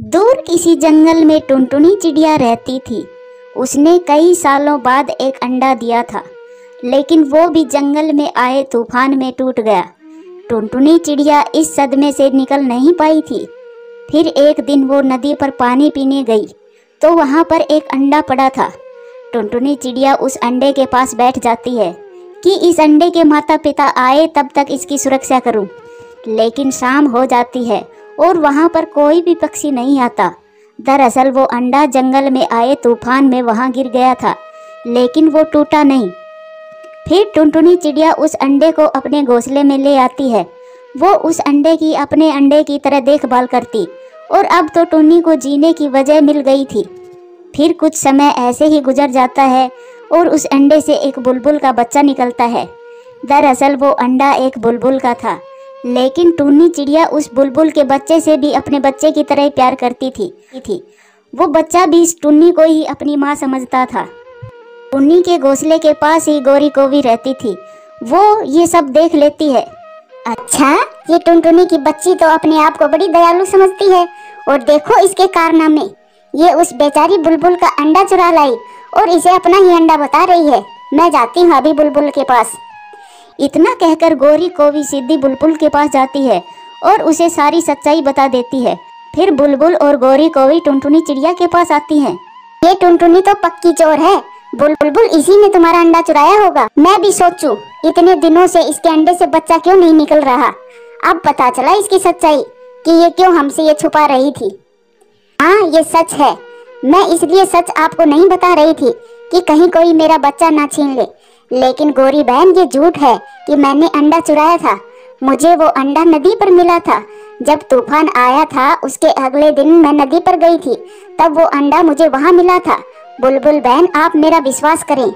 दूर किसी जंगल में टुनटुनी चिड़िया रहती थी। उसने कई सालों बाद एक अंडा दिया था, लेकिन वो भी जंगल में आए तूफान में टूट गया। टुनटुनी चिड़िया इस सदमे से निकल नहीं पाई थी। फिर एक दिन वो नदी पर पानी पीने गई तो वहाँ पर एक अंडा पड़ा था। टुनटुनी चिड़िया उस अंडे के पास बैठ जाती है कि इस अंडे के माता पिता आए तब तक इसकी सुरक्षा करूं। लेकिन शाम हो जाती है और वहाँ पर कोई भी पक्षी नहीं आता। दरअसल वो अंडा जंगल में आए तूफान में वहाँ गिर गया था, लेकिन वो टूटा नहीं। फिर टुनटुनी चिड़िया उस अंडे को अपने घोंसले में ले आती है। वो उस अंडे की अपने अंडे की तरह देखभाल करती और अब तो टुन्नी को जीने की वजह मिल गई थी। फिर कुछ समय ऐसे ही गुजर जाता है और उस अंडे से एक बुलबुल का बच्चा निकलता है। दरअसल वो अंडा एक बुलबुल का था, लेकिन टुन्नी चिड़िया उस बुलबुल के बच्चे से भी अपने बच्चे की तरह प्यार करती थी। वो बच्चा भी इस टुन्नी को ही अपनी माँ समझता था। टुन्नी के घोंसले के पास ही गोरी कोवी रहती थी। वो ये सब देख लेती है। अच्छा, ये टुनटुनी की बच्ची तो अपने आप को बड़ी दयालु समझती है और देखो इसके कारनामे। ये उस बेचारी बुलबुल का अंडा चुरा लाई और इसे अपना ही अंडा बता रही है। मैं जाती हूँ अभी बुलबुल के पास। इतना कहकर गोरी कोवी सीधी बुलबुल के पास जाती है और उसे सारी सच्चाई बता देती है। फिर बुलबुल और गोरी कोवी टुनटुनी चिड़िया के पास आती हैं। ये टुनटुनी तो पक्की चोर है। बुलबुल इसी ने तुम्हारा अंडा चुराया होगा। मैं भी सोचूं इतने दिनों से इसके अंडे से बच्चा क्यों नहीं निकल रहा। अब पता चला इसकी सच्चाई कि ये क्यों हमसे ये छुपा रही थी। हाँ, ये सच है। मैं इसलिए सच आपको नहीं बता रही थी कि कहीं कोई मेरा बच्चा ना छीन ले। लेकिन गोरी बहन, ये झूठ है कि मैंने अंडा चुराया था। मुझे वो अंडा नदी पर मिला था। जब तूफान आया था उसके अगले दिन मैं नदी पर गई थी, तब वो अंडा मुझे वहाँ मिला था। बुलबुल बहन, आप मेरा विश्वास करें।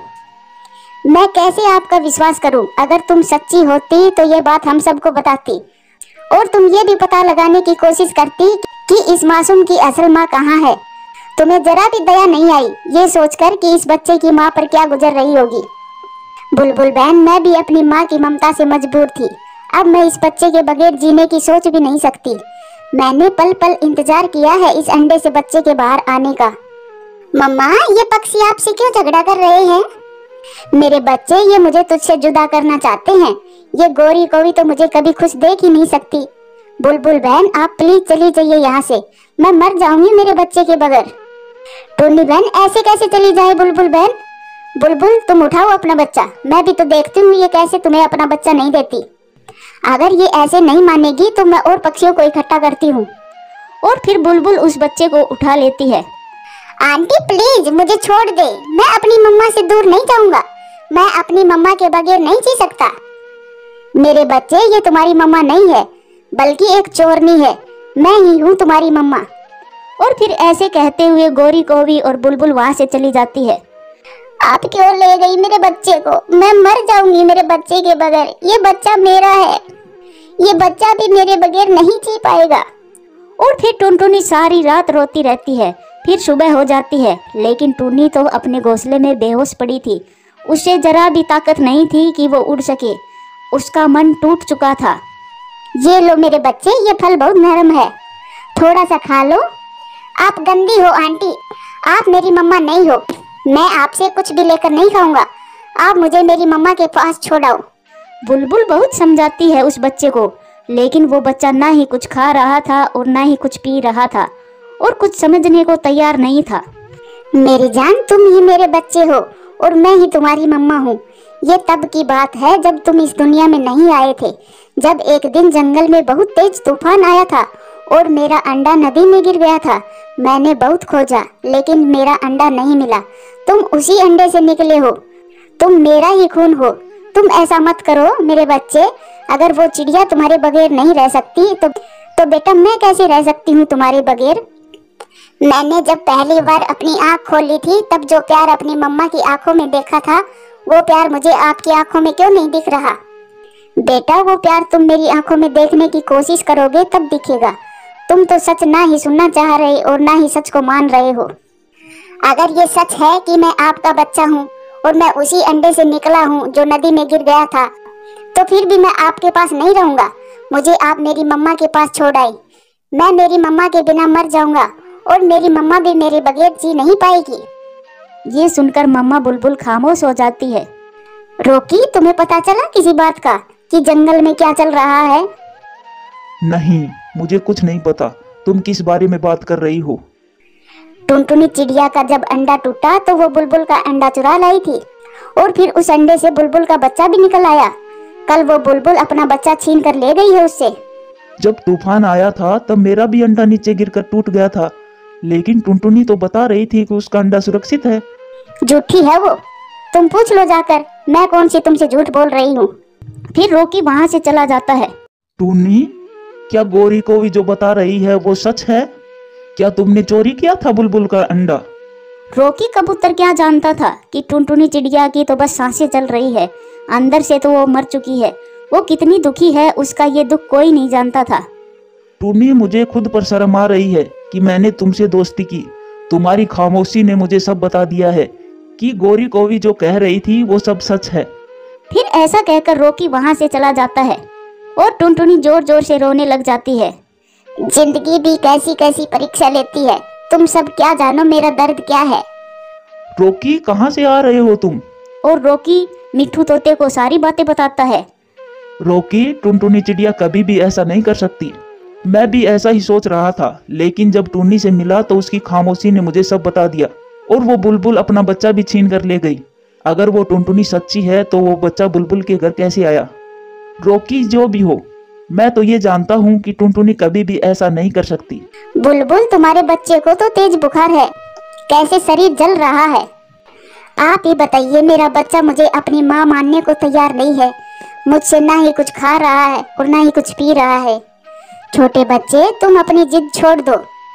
मैं कैसे आपका विश्वास करूं? अगर तुम सच्ची होती तो ये बात हम सबको बताती और तुम ये भी पता लगाने की कोशिश करती कि इस मासूम की असल माँ कहाँ है। तुम्हें जरा भी दया नहीं आई ये सोचकर कि इस बच्चे की माँ पर क्या गुजर रही होगी। बुलबुल बहन, मैं भी अपनी माँ की ममता से मजबूर थी। अब मैं इस बच्चे के बगैर जीने की सोच भी नहीं सकती। मैंने पल पल इंतजार किया है इस अंडे से बच्चे के बाहर आने का। मम्मा, ये पक्षी आपसे क्यों झगड़ा कर रहे हैं? मेरे बच्चे, ये मुझे तुझसे जुदा करना चाहते हैं। ये गोरी कोवी तो मुझे कभी खुश देख ही नहीं सकती। बुलबुल बहन, आप प्लीज चली जाइए यहाँ से। मैं मर जाऊंगी मेरे बच्चे के बगैर। टुन्नी बहन, ऐसे कैसे चली जाए बुलबुल बहन? बुलबुल, तुम उठाओ अपना बच्चा। मैं भी तो देखती हूँ ये कैसे तुम्हें अपना बच्चा नहीं देती। अगर ये ऐसे नहीं मानेगी तो मैं और पक्षियों को इकट्ठा करती हूँ। और फिर बुलबुल उस बच्चे को उठा लेती है। आंटी प्लीज मुझे छोड़ दे। मैं अपनी मम्मा से दूर नहीं जाऊंगा। मैं अपनी मम्मा के बगैर नहीं जी सकता। मेरे बच्चे, ये तुम्हारी मम्मा नहीं है बल्कि एक चोरनी है। मैं ही हूँ तुम्हारी मम्मा। और फिर ऐसे कहते हुए गोरी कोवी और बुलबुल वहाँ से चली जाती है। आप क्यों ले गई मेरे बच्चे को? मैं मर जाऊंगी मेरे बच्चे के बगैर। ये बच्चा मेरा है। ये बच्चा भी मेरे बगैर नहीं जी पाएगा। और फिर टुनटुनी सारी रात रोती रहती है। फिर सुबह हो जाती है, लेकिन टुन्नी तो अपने घोंसले में बेहोश पड़ी थी। उसे जरा भी ताकत नहीं थी कि वो उड़ सके। उसका मन टूट चुका था। ये लो मेरे बच्चे, ये फल बहुत नरम है, थोड़ा सा खा लो। आप गंदी हो आंटी, आप मेरी मम्मा नहीं हो। मैं आपसे कुछ भी लेकर नहीं खाऊंगा। आप मुझे मेरी मम्मा के पास छोड़ाओ। बुलबुल बहुत समझाती है उस बच्चे को, लेकिन वो बच्चा ना ही कुछ खा रहा था और ना ही कुछ पी रहा था और कुछ समझने को तैयार नहीं था। मेरी जान, तुम ही मेरे बच्चे हो और मैं ही तुम्हारी मम्मा हूँ। ये तब की बात है जब तुम इस दुनिया में नहीं आए थे। जब एक दिन जंगल में बहुत तेज तूफान आया था और मेरा अंडा नदी में गिर गया था। मैंने बहुत खोजा लेकिन मेरा अंडा नहीं मिला। तुम उसी अंडे से निकले हो। तुम मेरा ही खून हो। तुम ऐसा मत करो मेरे बच्चे। अगर वो चिड़िया तुम्हारे बगैर नहीं रह सकती तो बेटा मैं कैसे रह सकती हूँ तुम्हारे बगैर? मैंने जब पहली बार अपनी आँख खोली थी तब जो प्यार अपनी मम्मा की आंखों में देखा था, वो प्यार मुझे आपकी आंखों में क्यों नहीं दिख रहा? बेटा, वो प्यार तुम मेरी आंखों में देखने की कोशिश करोगे तब दिखेगा। तुम तो सच ना ही सुनना चाह रहे और ना ही सच को मान रहे हो। अगर ये सच है कि मैं आपका बच्चा हूँ और मैं उसी अंडे से निकला हूँ जो नदी में गिर गया था, तो फिर भी मैं आपके पास नहीं रहूंगा। मुझे आप मेरी मम्मा के पास छोड़ आए। मैं मेरी मम्मा के बिना मर जाऊंगा और मेरी मम्मा भी मेरे बगैर जी नहीं पाएगी। ये सुनकर मम्मा बुलबुल खामोश हो जाती है। रॉकी, तुम्हें पता चला किसी बात का कि जंगल में क्या चल रहा है? नहीं, मुझे कुछ नहीं पता। तुम किस बारे में बात कर रही हो? टुनटुनी चिड़िया का जब अंडा टूटा तो वो बुलबुल का अंडा चुरा लाई थी और फिर उस अंडे से बुलबुल का बच्चा भी निकल आया। कल वो बुलबुल अपना बच्चा छीन कर ले गई है उससे। जब तूफान आया था तब मेरा भी अंडा नीचे गिरकर टूट गया था, लेकिन टुनटुनी तो बता रही थी कि उसका अंडा सुरक्षित है। झूठी है वो, तुम पूछ लो जाकर, मैं कौन सी तुमसे झूठ बोल रही हूँ। फिर रॉकी वहाँ से चला जाता है। टुन्नी, क्या गोरी को भी जो बता रही है वो सच है? क्या तुमने चोरी किया था बुलबुल का अंडा? रॉकी कबूतर क्या जानता था कि टुनटुनी चिड़िया की तो बस सांसें चल रही है, अंदर से तो वो मर चुकी है। वो कितनी दुखी है उसका ये दुख कोई नहीं जानता था। टुन्नी, मुझे खुद पर शर्म आ रही है कि मैंने तुमसे दोस्ती की। तुम्हारी खामोशी ने मुझे सब बता दिया है कि गोरी को भी जो कह रही थी वो सब सच है। फिर ऐसा कहकर रॉकी वहाँ से चला जाता है और टुनटुनी जोर जोर से रोने लग जाती है। जिंदगी भी कैसी कैसी परीक्षा लेती है, तुम सब क्या जानो मेरा दर्द क्या है। रॉकी, कहाँ से आ रहे हो तुम? और रॉकी मिट्ठू तोते को सारी बातें बताता है। रॉकी, टुनटुनी चिड़िया कभी भी ऐसा नहीं कर सकती। मैं भी ऐसा ही सोच रहा था, लेकिन जब टुन्नी से मिला तो उसकी खामोशी ने मुझे सब बता दिया और वो बुलबुल अपना बच्चा भी छीन कर ले गई। अगर वो टुनटुनी सच्ची है तो वो बच्चा बुलबुल के घर कैसे आया? रॉकी, जो भी हो, मैं तो ये जानता हूँ कि टुनटुनी कभी भी ऐसा नहीं कर सकती। बुलबुल, तुम्हारे बच्चे को तो तेज बुखार है, कैसे शरीर जल रहा है। आप ही बताइए, मेरा बच्चा मुझे अपनी माँ मानने को तैयार नहीं है। मुझसे ना ही कुछ खा रहा है और ना ही कुछ पी रहा है। छोटे बच्चे, तुम अपनी जिद छोड़ दो,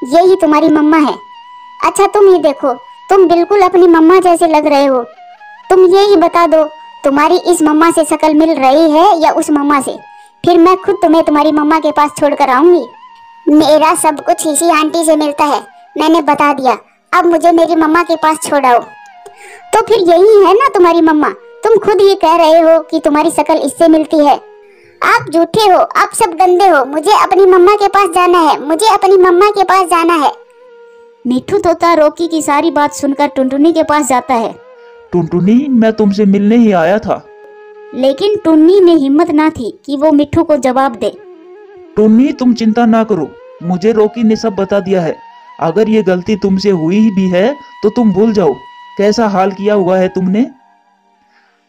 यही तुम्हारी मम्मा है। अच्छा, तुम ही देखो, तुम बिल्कुल अपनी मम्मा जैसे लग रहे हो। तुम ये ही बता दो, तुम्हारी इस मम्मा से शक्ल मिल रही है या उस मम्मा से? फिर मैं खुद तुम्हें तुम्हारी मम्मा के पास छोड़कर आऊंगी। मेरा सब कुछ इसी आंटी से मिलता है, मैंने बता दिया। अब मुझे मेरी मम्मा के पास छोड़ाओ। तो फिर यही है ना तुम्हारी मम्मा? तुम खुद ही कह रहे हो कि तुम्हारी शक्ल इससे मिलती है। आप झूठे हो, आप सब गंदे हो। मुझे अपनी मम्मा के पास जाना है, मुझे अपनी मम्मा के पास जाना है। मिट्ठू तोता रॉकी की सारी बात सुनकर टुनटुनी के पास जाता है। टुनटुनी, मैं तुमसे मिलने ही आया था। लेकिन टुन्नी में हिम्मत ना थी कि वो मिट्ठू को जवाब दे। टुन्नी, तुम चिंता ना करो, मुझे रॉकी ने सब बता दिया है। अगर ये गलती तुमसे हुई भी है तो तुम भूल जाओ कैसा हाल किया हुआ है तुमने।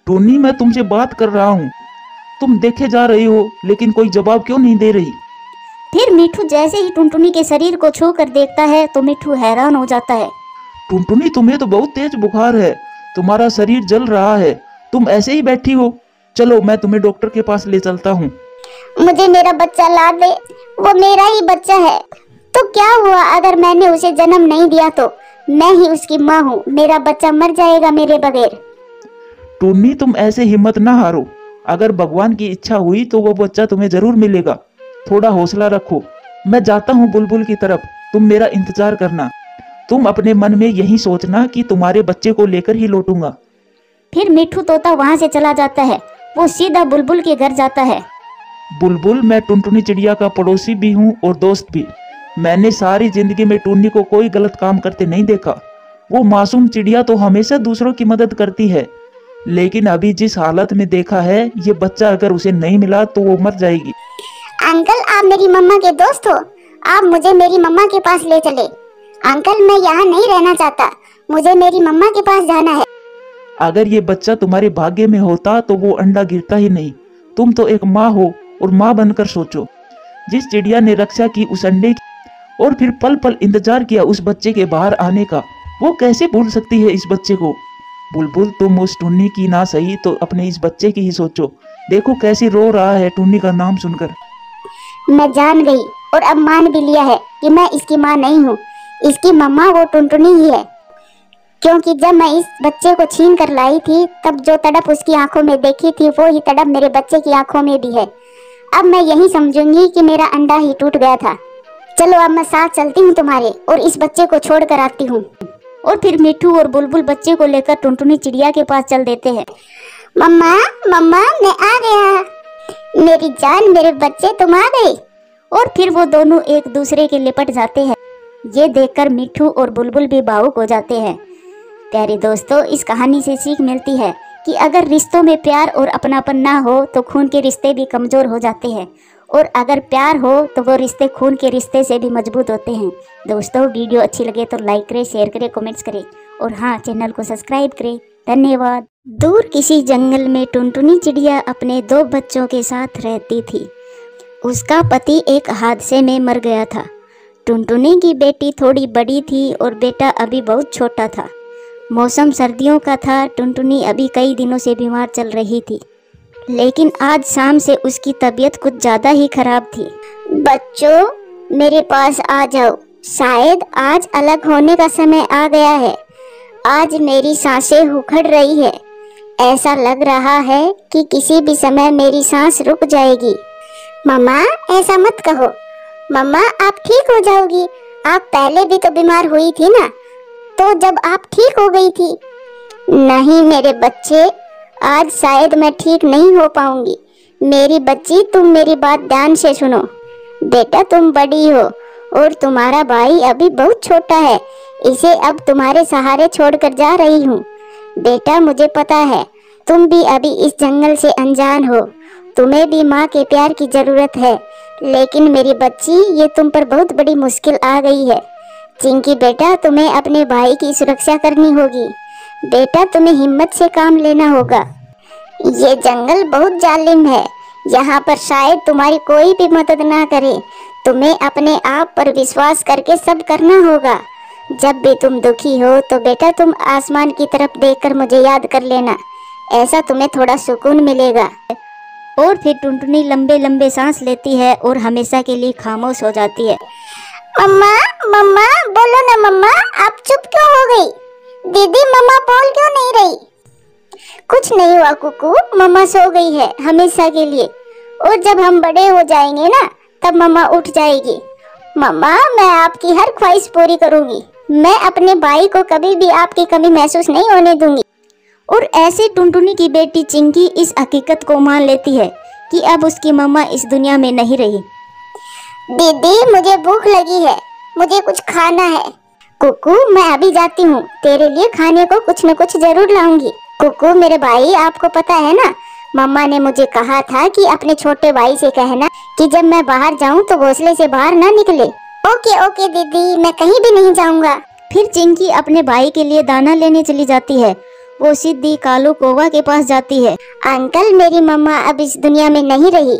टुन्नी, मैं तुमसे बात कर रहा हूँ, तुम देखे जा रही हो लेकिन कोई जवाब क्यों नहीं दे रही? फिर मिट्ठू जैसे ही टुनटुनी के शरीर को छू कर देखता है तो मिट्ठू हैरान हो जाता है। टुनटुनी, तुम्हें तो बहुत तेज बुखार है, तुम्हारा शरीर जल रहा है, तुम ऐसे ही बैठी हो। चलो, मैं तुम्हें डॉक्टर के पास ले चलता हूँ। मुझे मेरा बच्चा ला दे, वो मेरा ही बच्चा है। तो क्या हुआ अगर मैंने उसे जन्म नहीं दिया तो? मैं ही उसकी माँ हूँ, मेरा बच्चा मर जाएगा मेरे बगैर। टुन्नी, तुम ऐसे हिम्मत ना हारो, अगर भगवान की इच्छा हुई तो वो बच्चा तुम्हें जरूर मिलेगा। थोड़ा हौसला रखो, मैं जाता हूँ बुलबुल की तरफ, तुम मेरा इंतजार करना। तुम अपने मन में यही सोचना कि तुम्हारे बच्चे को लेकर ही लौटूंगा। फिर मिट्ठू तोता वहाँ से चला जाता है, वो सीधा बुलबुल के घर जाता है। बुलबुल, मैं टुनटुनी चिड़िया का पड़ोसी भी हूँ और दोस्त भी। मैंने सारी जिंदगी में टुन्नी को कोई गलत काम करते नहीं देखा। वो मासूम चिड़िया तो हमेशा दूसरों की मदद करती है, लेकिन अभी जिस हालत में देखा है, ये बच्चा अगर उसे नहीं मिला तो वो मर जाएगी। अंकल, आप मेरी मम्मा के दोस्त हो, आप मुझे मेरी मम्मा के पास ले चले। अंकल, मैं यहाँ नहीं रहना चाहता, मुझे मेरी मम्मा के पास जाना है। अगर ये बच्चा तुम्हारे भाग्य में होता तो वो अंडा गिरता ही नहीं। तुम तो एक माँ हो और माँ बनकर सोचो, जिस चिड़िया ने रक्षा की उस अंडे की और फिर पल पल इंतजार किया उस बच्चे के बाहर आने का, वो कैसे भूल सकती है इस बच्चे को? बुलबुल, तुम उस टुन्नी की ना सही तो अपने इस बच्चे की ही सोचो। देखो कैसे रो रहा है टुन्नी का नाम सुनकर। मैं जान गई और अब मान भी लिया है कि मैं इसकी माँ नहीं हूँ, इसकी मम्मा वो टुनटुनी ही है। क्योंकि जब मैं इस बच्चे को छीन कर लाई थी तब जो तड़प उसकी आंखों में देखी थी वो ही तड़प मेरे बच्चे की आंखों में भी है। अब मैं यही समझूंगी कि मेरा अंडा ही टूट गया था। चलो, अब मैं साथ चलती हूँ तुम्हारे और इस बच्चे को छोड़ कर आती हूँ। और फिर मिट्ठू और बुलबुल बच्चे को लेकर टुनटुनी चिड़िया के पास चल देते हैं। मम्मा, मम्मा, मैं आ गया। मेरी जान, मेरे बच्चे, तुम आ गए। और फिर वो दोनों एक दूसरे के लिपट जाते हैं। ये देखकर मिट्ठू और बुलबुल भी भावुक हो जाते हैं। प्यारे दोस्तों, इस कहानी से सीख मिलती है कि अगर रिश्तों में प्यार और अपनापन ना हो तो खून के रिश्ते भी कमज़ोर हो जाते हैं, और अगर प्यार हो तो वो रिश्ते खून के रिश्ते से भी मजबूत होते हैं। दोस्तों, वीडियो अच्छी लगे तो लाइक करें, शेयर करें, कमेंट्स करें, और हाँ, चैनल को सब्सक्राइब करें। धन्यवाद। दूर किसी जंगल में टुनटुनी चिड़िया अपने 2 बच्चों के साथ रहती थी। उसका पति एक हादसे में मर गया था। टुनटुनी की बेटी थोड़ी बड़ी थी और बेटा अभी बहुत छोटा था। मौसम सर्दियों का था। टुनटुनी अभी कई दिनों से बीमार चल रही थी, लेकिन आज शाम से उसकी तबीयत कुछ ज़्यादा ही खराब थी। बच्चों, मेरे पास आ जाओ। शायद आज अलग होने का समय आ गया है। आज मेरी सांसें उखड़ रही है। ऐसा लग रहा है कि किसी भी समय मेरी सांस रुक जाएगी। मम्मा, ऐसा मत कहो। मम्मा, आप ठीक हो जाओगी। आप पहले भी तो बीमार हुई थी ना, तो जब आप ठीक हो गई थी। नहीं मेरे बच्चे, आज शायद मैं ठीक नहीं हो पाऊंगी। मेरी बच्ची, तुम मेरी बात ध्यान से सुनो। बेटा, तुम बड़ी हो और तुम्हारा भाई अभी बहुत छोटा है। इसे अब तुम्हारे सहारे छोड़कर जा रही हूँ। बेटा, मुझे पता है तुम भी अभी इस जंगल से अनजान हो। तुम्हें भी माँ के प्यार की जरूरत है, लेकिन मेरी बच्ची, ये तुम पर बहुत बड़ी मुश्किल आ गई है। चिंकी बेटा, तुम्हें अपने भाई की सुरक्षा करनी होगी। बेटा, तुम्हें हिम्मत से काम लेना होगा। ये जंगल बहुत जालिम है। यहाँ पर शायद तुम्हारी कोई भी मदद ना करे। तुम्हें अपने आप पर विश्वास करके सब करना होगा। जब भी तुम दुखी हो तो बेटा तुम आसमान की तरफ देखकर मुझे याद कर लेना। ऐसा तुम्हें थोड़ा सुकून मिलेगा। और फिर टुनटुनी लंबे लंबे सांस लेती है और हमेशा के लिए खामोश हो जाती है। मम्मा, मम्मा, बोलो ना मम्मा, आप चुप क्यों हो गई? दीदी, मम्मा बोल क्यों नहीं रही? कुछ नहीं हुआ कुकू, मम्मा सो गई है हमेशा के लिए, और जब हम बड़े हो जाएंगे ना, तब मम्मा उठ जाएगी। मम्मा, मैं आपकी हर ख्वाहिश पूरी करूंगी। मैं अपने भाई को कभी भी आपकी कमी महसूस नहीं होने दूंगी। और ऐसे टुनटुनी की बेटी चिंकी इस हकीकत को मान लेती है कि अब उसकी मम्मा इस दुनिया में नहीं रही। दीदी, मुझे भूख लगी है, मुझे कुछ खाना है। कुकू, मैं अभी जाती हूँ, तेरे लिए खाने को कुछ न कुछ जरूर लाऊंगी। कुकू मेरे भाई, आपको पता है ना, मम्मा ने मुझे कहा था कि अपने छोटे भाई से कहना कि जब मैं बाहर जाऊँ तो घोंसले से बाहर ना निकले। ओके ओके दीदी, मैं कहीं भी नहीं जाऊँगा। फिर चिंकी अपने भाई के लिए दाना लेने चली जाती है। वो सीधी कालू कौवा के पास जाती है। अंकल, मेरी मम्मा अब इस दुनिया में नहीं रही।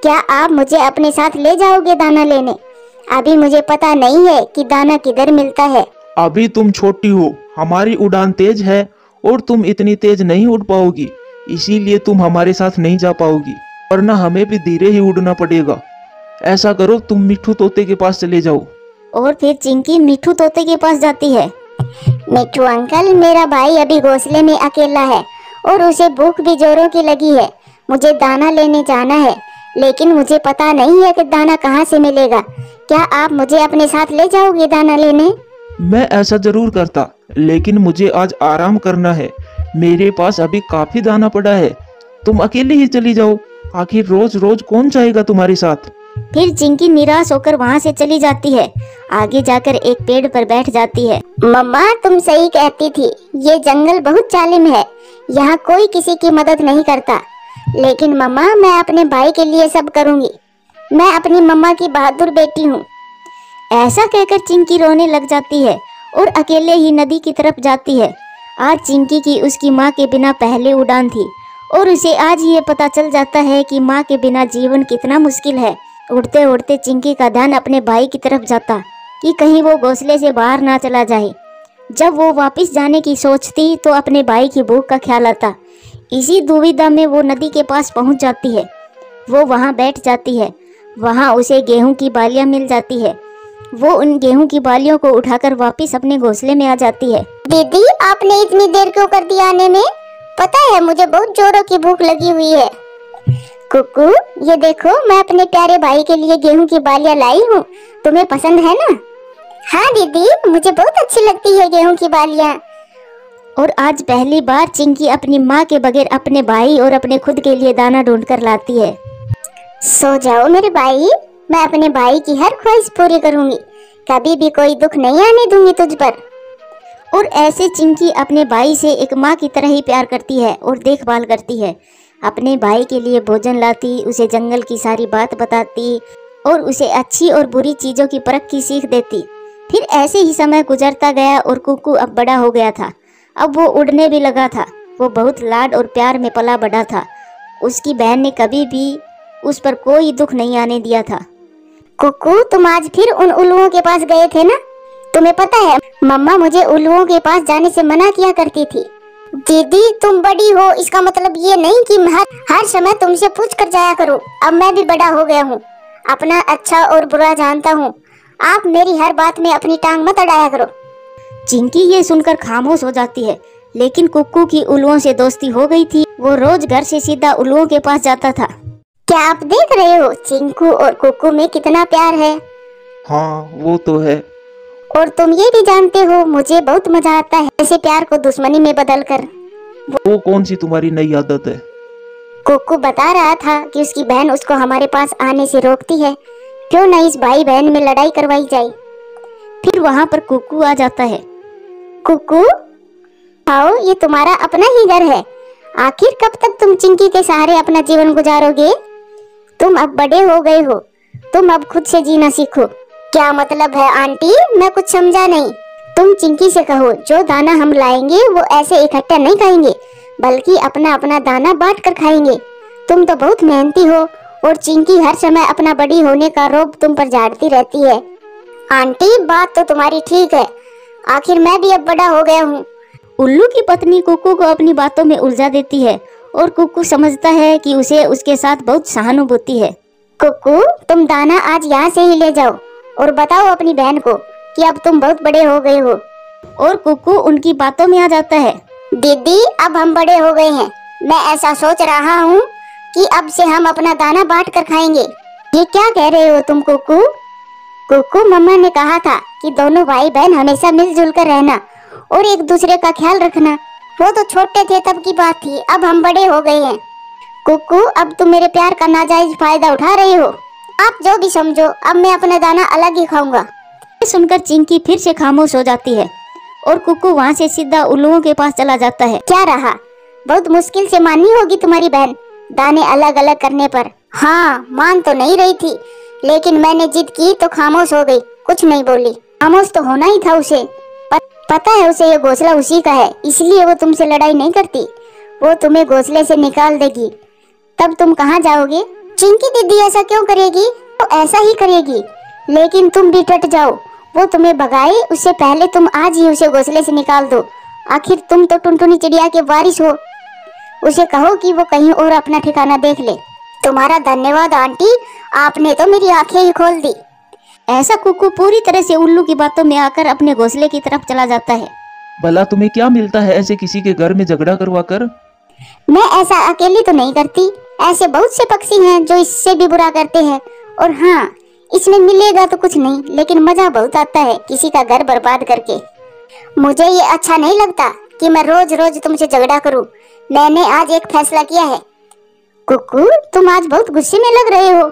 क्या आप मुझे अपने साथ ले जाओगे दाना लेने? अभी मुझे पता नहीं है कि दाना किधर मिलता है। अभी तुम छोटी हो, हमारी उड़ान तेज है और तुम इतनी तेज नहीं उड़ पाओगी, इसीलिए तुम हमारे साथ नहीं जा पाओगी, वरना हमें भी धीरे ही उड़ना पड़ेगा। ऐसा करो, तुम मिट्ठू तोते के पास चले जाओ। और फिर चिंकी मिट्ठू तोते के पास जाती है। मिट्ठू अंकल, मेरा भाई अभी घोंसले में अकेला है और उसे भूख भी जोरों की लगी है। मुझे दाना लेने जाना है, लेकिन मुझे पता नहीं है कि दाना कहाँ से मिलेगा। क्या आप मुझे अपने साथ ले जाओगे दाना लेने? मैं ऐसा जरूर करता, लेकिन मुझे आज आराम करना है। मेरे पास अभी काफी दाना पड़ा है। तुम अकेले ही चली जाओ, आखिर रोज रोज कौन जाएगा तुम्हारे साथ। फिर चिंकी निराश होकर वहाँ से चली जाती है। आगे जाकर एक पेड़ पर बैठ जाती है। मम्मा, तुम सही कहती थी, ये जंगल बहुत जालिम है। यहाँ कोई किसी की मदद नहीं करता। लेकिन मम्मा, मैं अपने भाई के लिए सब करूँगी। मैं अपनी मम्मा की बहादुर बेटी हूँ। ऐसा कहकर चिंकी रोने लग जाती है और अकेले ही नदी की तरफ जाती है। आज चिंकी की उसकी माँ के बिना पहले उड़ान थी और उसे आज ये पता चल जाता है कि माँ के बिना जीवन कितना मुश्किल है। उड़ते उड़ते चिंकी का ध्यान अपने भाई की तरफ जाता कि कहीं वो घोंसले से बाहर ना चला जाए। जब वो वापस जाने की सोचती तो अपने भाई की भूख का ख्याल आता। इसी दुविधा में वो नदी के पास पहुंच जाती है। वो वहां बैठ जाती है। वहां उसे गेहूं की बालियां मिल जाती है। वो उन गेहूं की बालियों को उठाकर वापस अपने घोंसले में आ जाती है। दीदी, आपने इतनी देर क्यों कर दी आने में? पता है मुझे बहुत जोरों की भूख लगी हुई है। कुकू, ये देखो, मैं अपने प्यारे भाई के लिए गेहूं की बालियां लाई हूँ। तुम्हें पसंद है ना? हाँ दीदी, मुझे बहुत अच्छी लगती है गेहूं की बालियां। और आज पहली बार चिंकी अपनी माँ के बगैर अपने भाई और अपने खुद के लिए दाना ढूंढकर लाती है। सो जाओ मेरे भाई, मैं अपने भाई की हर ख्वाहिश पूरी करूंगी, कभी भी कोई दुख नहीं आने दूंगी तुझ पर। और ऐसे चिंकी अपने भाई से एक माँ की तरह ही प्यार करती है और देखभाल करती है। अपने भाई के लिए भोजन लाती, उसे जंगल की सारी बात बताती और उसे अच्छी और बुरी चीज़ों की परख की सीख देती। फिर ऐसे ही समय गुजरता गया और कुक्कू अब बड़ा हो गया था। अब वो उड़ने भी लगा था। वो बहुत लाड और प्यार में पला बढ़ा था। उसकी बहन ने कभी भी उस पर कोई दुख नहीं आने दिया था। कुक्कू, तुम आज फिर उन उल्लुओं के पास गए थे ना? तुम्हें पता है मम्मा मुझे उल्लुओं के पास जाने से मना किया करती थी। दीदी, तुम बड़ी हो इसका मतलब ये नहीं कि मैं हर समय तुमसे पूछ कर जाया करूं। अब मैं भी बड़ा हो गया हूँ, अपना अच्छा और बुरा जानता हूँ। आप मेरी हर बात में अपनी टांग मत अड़ाया करो। चिंकी ये सुनकर खामोश हो जाती है। लेकिन कुक्कू की उल्लुओं से दोस्ती हो गई थी। वो रोज घर से सीधा उल्लुओं के पास जाता था। क्या आप देख रहे हो चिंकू और कुक्कू में कितना प्यार है? हाँ, वो तो है। और तुम ये भी जानते हो मुझे बहुत मजा आता है ऐसे प्यार को दुश्मनी में बदलकर। वो कौन सी तुम्हारी नई आदत है? कुक्कू बता रहा था कि उसकी बहन उसको हमारे पास आने से रोकती है। क्यों न इस भाई बहन में लड़ाई करवाई जाए। फिर वहाँ पर कुक्कू आ जाता है। कुक्कू, आओ, ये तुम्हारा अपना ही घर है। आखिर कब तक तुम चिंकी के सहारे अपना जीवन गुजारोगे? तुम अब बड़े हो गए हो, तुम अब खुद से जीना सीखो। क्या मतलब है आंटी? मैं कुछ समझा नहीं। तुम चिंकी से कहो जो दाना हम लाएंगे वो ऐसे इकट्ठा नहीं खाएंगे, बल्कि अपना अपना दाना बांट कर खाएंगे। तुम तो बहुत मेहनती हो और चिंकी हर समय अपना बड़ी होने का रोब तुम पर झाड़ती रहती है। आंटी, बात तो तुम्हारी ठीक है, आखिर मैं भी अब बड़ा हो गया हूँ। उल्लू की पत्नी कुक्कू को अपनी बातों में उलझा देती है और कुक्कू समझता है कि उसे उसके साथ बहुत सहानुभूति है। कुक्कू, तुम दाना आज यहाँ से ही ले जाओ और बताओ अपनी बहन को कि अब तुम बहुत बड़े हो गए हो। और कुक्कू उनकी बातों में आ जाता है। दीदी, अब हम बड़े हो गए हैं। मैं ऐसा सोच रहा हूँ कि अब से हम अपना दाना बांट कर खाएंगे। ये क्या कह रहे हो तुम कुक्कू? कुक्कू, मम्मा ने कहा था कि दोनों भाई बहन हमेशा मिलजुल कर रहना और एक दूसरे का ख्याल रखना। वो तो छोटे थे तब की बात थी, अब हम बड़े हो गए हैं। कुक्कू, अब तुम मेरे प्यार का नाजायज फायदा उठा रहे हो। आप जो भी समझो, अब मैं अपना दाना अलग ही खाऊंगा। ये सुनकर चिंकी फिर से खामोश हो जाती है और कुक्कू वहाँ से सीधा उल्लुओं के पास चला जाता है। क्या रहा, बहुत मुश्किल से मानी होगी तुम्हारी बहन दाने अलग अलग करने पर। हाँ, मान तो नहीं रही थी, लेकिन मैंने जिद की तो खामोश हो गई, कुछ नहीं बोली। खामोश तो होना ही था उसे। पता है उसे ये घोंसला उसी का है, इसलिए वो तुमसे लड़ाई नहीं करती। वो तुम्हें घोंसले से निकाल देगी, तब तुम कहाँ जाओगे? चिंकी दीदी ऐसा क्यों करेगी? तो ऐसा ही करेगी, लेकिन तुम भी डट जाओ। वो तुम्हें भगाए उससे पहले तुम आज ही उसे घोंसले से निकाल दो। आखिर तुम तो टुनटुनी चिड़िया के वारिस हो। उसे कहो कि वो कहीं और अपना ठिकाना देख ले। तुम्हारा धन्यवाद आंटी, आपने तो मेरी आंखें ही खोल दी। ऐसा कुक्कू पूरी तरह से उल्लू की बातों में आकर अपने घोंसले की तरफ चला जाता है। भला तुम्हें क्या मिलता है ऐसे किसी के घर में झगड़ा करवा कर? मैं ऐसा अकेली तो नहीं करती, ऐसे बहुत से पक्षी हैं जो इससे भी बुरा करते हैं। और हाँ, इसमें मिलेगा तो कुछ नहीं, लेकिन मजा बहुत आता है किसी का घर बर्बाद करके। मुझे ये अच्छा नहीं लगता कि मैं रोज रोज तुमसे झगड़ा करूं। मैंने आज एक फैसला किया है। कुक्कू, तुम आज बहुत गुस्से में लग रहे हो।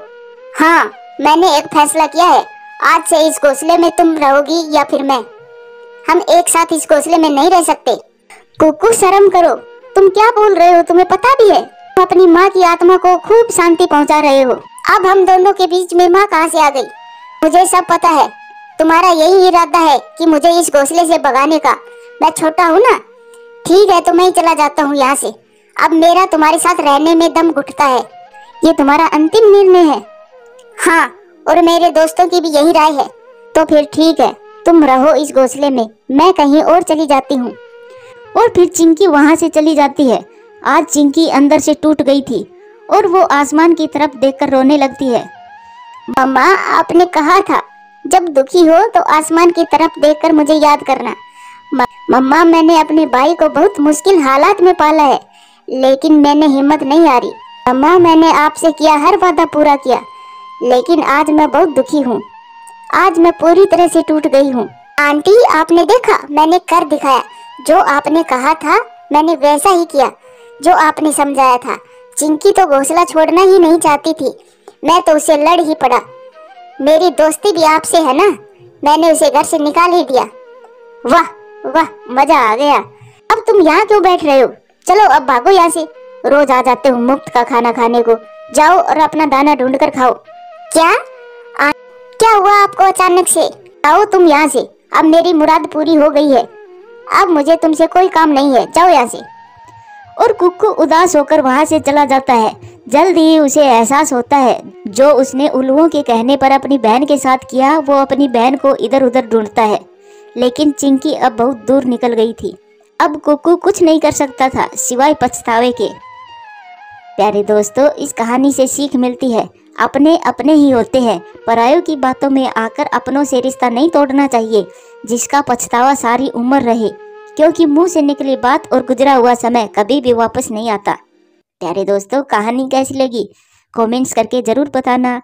हाँ, मैंने एक फैसला किया है। आज से इस घोंसले में तुम रहोगी या फिर मैं। हम एक साथ इस घोंसले में नहीं रह सकते। कुक्कू, शर्म करो, तुम क्या बोल रहे हो? तुम्हें पता भी है तुम अपनी माँ की आत्मा को खूब शांति पहुँचा रहे हो। अब हम दोनों के बीच में माँ कहाँ से आ गई? मुझे सब पता है। तुम्हारा यही इरादा है कि मुझे इस घोंसले से भगाने का। मैं छोटा हूँ ना। ठीक है, तो मैं ही चला जाता हूँ यहाँ से। अब मेरा तुम्हारे साथ रहने में दम घुटता है। ये तुम्हारा अंतिम निर्णय है? हाँ, और मेरे दोस्तों की भी यही राय है। तो फिर ठीक है, तुम रहो इस घोंसले में, मैं कहीं और चली जाती हूँ। और फिर चिंकी वहाँ से चली जाती है। आज चिंकी अंदर से टूट गई थी और वो आसमान की तरफ देखकर रोने लगती है। मम्मा, आपने कहा था जब दुखी हो तो आसमान की तरफ देखकर मुझे याद करना। मम्मा, मैंने अपने भाई को बहुत मुश्किल हालात में पाला है, लेकिन मैंने हिम्मत नहीं हारी। मम्मा, मैंने आपसे किया हर वादा पूरा किया, लेकिन आज मैं बहुत दुखी हूँ। आज मैं पूरी तरह से टूट गई हूँ। आंटी, आपने देखा, मैंने कर दिखाया। जो आपने कहा था मैंने वैसा ही किया जो आपने समझाया था। चिंकी तो घोंसला छोड़ना ही नहीं चाहती थी, मैं तो उसे लड़ ही पड़ा। मेरी दोस्ती भी आपसे है ना, मैंने उसे घर से निकाल ही दिया। वाह वाह, मजा आ गया। अब तुम यहाँ क्यों बैठ रहे हो? चलो अब भागो यहाँ से, रोज आ जाते हो मुफ्त का खाना खाने को। जाओ और अपना दाना ढूंढ कर खाओ। क्या हुआ आपको अचानक से? आओ तुम यहाँ से, अब मेरी मुराद पूरी हो गई है, अब मुझे तुमसे कोई काम नहीं है, जाओ यहाँ से। और कुक्कू उदास होकर वहां से चला जाता है। जल्द ही उसे एहसास होता है जो उसने उल्लुओं के कहने पर अपनी बहन के साथ किया, वो अपनी बहन को इधर उधर ढूंढता है। लेकिन चिंकी अब बहुत दूर निकल गई थी। अब कुक्कू कुछ नहीं कर सकता था सिवाय पछतावे के। प्यारे दोस्तों, इस कहानी से सीख मिलती है, अपने अपने ही होते हैं, परायों की बातों में आकर अपनों से रिश्ता नहीं तोड़ना चाहिए, जिसका पछतावा सारी उम्र रहे, क्योंकि मुंह से निकली बात और गुजरा हुआ समय कभी भी वापस नहीं आता। प्यारे दोस्तों, कहानी कैसी लगी कमेंट्स करके जरूर बताना।